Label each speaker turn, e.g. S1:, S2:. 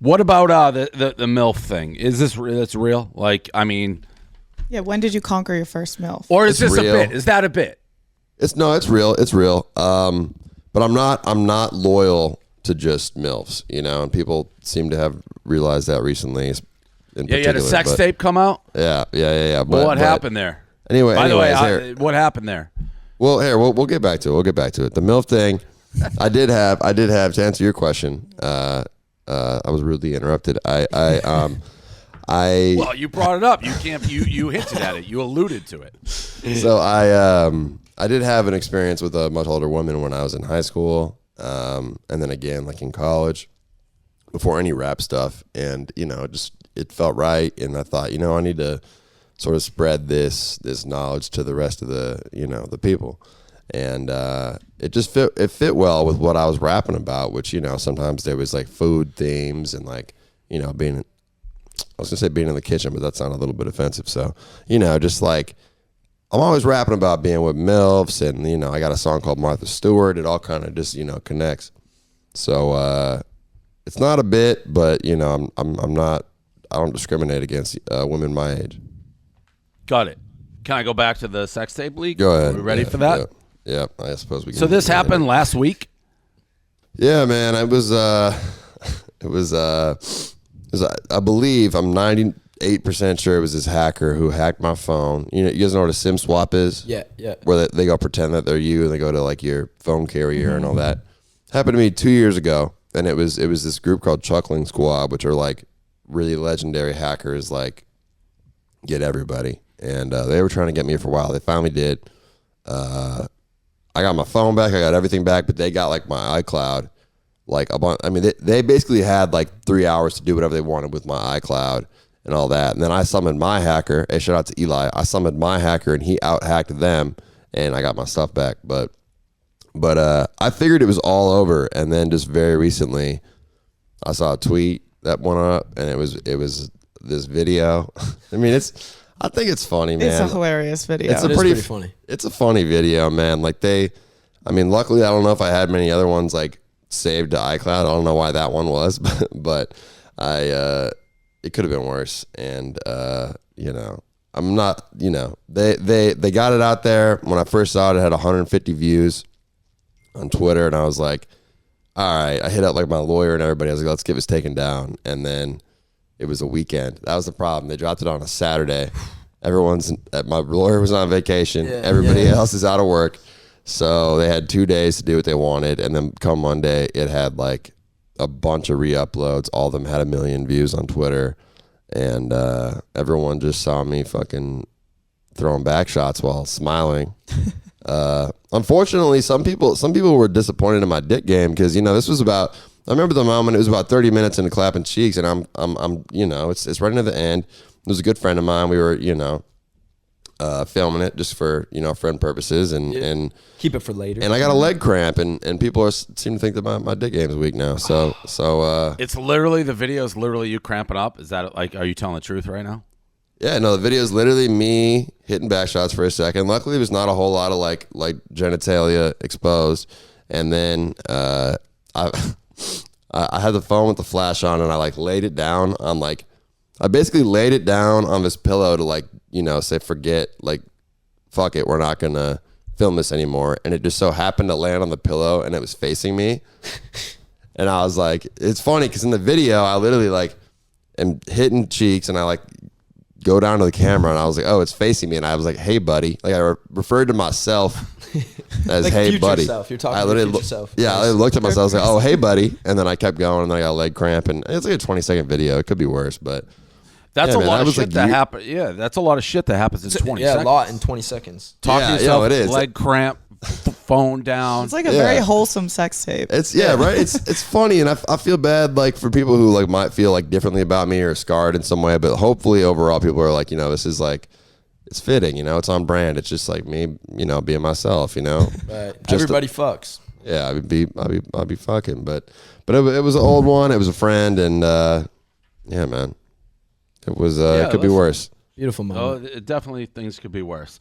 S1: What about the MILF thing? Is that's real? Like, I mean,
S2: Yeah, when did you conquer your first MILF?
S1: or is
S3: It's
S1: this
S3: real.
S1: a bit? Is that a bit?
S3: It's real. It's real. But I'm not loyal to just MILFs, and people seem to have realized that recently.
S1: Yeah, you had a sex tape come out?
S3: Yeah.
S1: Well, what happened there?
S3: Anyway,
S1: By the way, what happened there?
S3: Well, here we'll get back to it. The MILF thing, I did have to answer your question. I was rudely interrupted.
S1: Well, you brought it up. You can't. You hinted at it. You alluded to it.
S3: So I did have an experience with a much older woman when I was in high school, and then again like in college, before any rap stuff, and it felt right, and I thought I need to sort of spread this knowledge to the rest of the people, and it just fit well with what I was rapping about, which sometimes there was like food themes and like being. I was gonna say being in the kitchen, but that sounded a little bit offensive. So, just like I'm always rapping about being with MILFs, and I got a song called Martha Stewart. It all kind of just connects. So it's not a bit, but I'm not. I don't discriminate against women my age.
S1: Got it. Can I go back to the sex tape leak?
S3: Go ahead.
S1: Are we ready for that?
S3: Yeah, I suppose we can.
S1: So this happened last week?
S3: Yeah, man. I believe I'm 98% sure it was this hacker who hacked my phone. You guys know what a SIM swap is?
S4: Yeah.
S3: Where they go pretend that they're you, and they go to like your phone carrier and all that. Happened to me 2 years ago, and it was this group called Chuckling Squad, which are like really legendary hackers, like get everybody. And they were trying to get me for a while. They finally did. I got my phone back. I got everything back, but they got like my iCloud. Like they basically had like 3 hours to do whatever they wanted with my iCloud and all that. And then I summoned my hacker. Hey, shout out to Eli. I summoned my hacker, and he out-hacked them, and I got my stuff back. But I figured it was all over, and then just very recently, I saw a tweet that went up, and it was this video. I think it's funny, man.
S2: It's a hilarious video.
S3: It's
S4: pretty funny.
S3: It's a funny video, man. Like luckily I don't know if I had many other ones like saved to iCloud. I don't know why that one was, but it could have been worse. And I'm not, they got it out there. When I first saw it, it had 150 views on Twitter, and I was like, all right. I hit up like my lawyer and everybody. I was like, let's get this taken down. And then it was a weekend. That was the problem. They dropped it on a Saturday. My lawyer was on vacation.
S4: Yeah,
S3: Everybody else is out of work. So they had 2 days to do what they wanted. And then come Monday, it had like a bunch of re-uploads. All of them had 1 million views on Twitter. And everyone just saw me fucking throwing back shots while smiling. Unfortunately, some people were disappointed in my dick game because this was about. I remember the moment. It was about 30 minutes into clapping cheeks, and I'm it's right into the end. It was a good friend of mine. We were filming it just for friend purposes and
S4: keep it for later.
S3: And I got a leg cramp, and people seem to think that my dick game is weak now. So
S1: it's literally the video is literally you cramping up. Is that like? Are you telling the truth right now?
S3: Yeah, no, the video is literally me hitting back shots for a second. Luckily, there's not a whole lot of like genitalia exposed. And then I had the phone with the flash on, and I like laid it down on like I basically laid it down on this pillow to like say forget, like fuck it, we're not gonna film this anymore. And it just so happened to land on the pillow, and it was facing me. And I was like, it's funny because in the video I literally like am hitting cheeks, and I like go down to the camera, and I was like, oh, it's facing me, and I was like, hey buddy, like I referred to myself as
S4: like
S3: hey buddy.
S4: Self. You're talking to your future self.
S3: Yeah, I looked at myself, I was like, oh hey buddy, and then I kept going, and then I got a leg cramp, and it's like a 20-second video. It could be worse, but
S1: that's a lot of shit that happens. Yeah, that's a lot of shit that happens in 20 seconds.
S4: Yeah, a lot in 20 seconds.
S1: Talk to yourself,
S3: it is.
S1: Leg cramp, phone down.
S2: It's like a very wholesome sex tape.
S3: It's right. It's funny, and I feel bad like for people who like might feel like differently about me or scarred in some way, but hopefully overall people are like, this is like it's fitting, it's on brand. It's just like me, being myself,
S4: Right. Everybody fucks.
S3: Yeah, I'd be fucking, but it was an old one. It was a friend, and yeah, man, it was it could be worse.
S4: Beautiful moment.
S1: Oh, definitely things could be worse.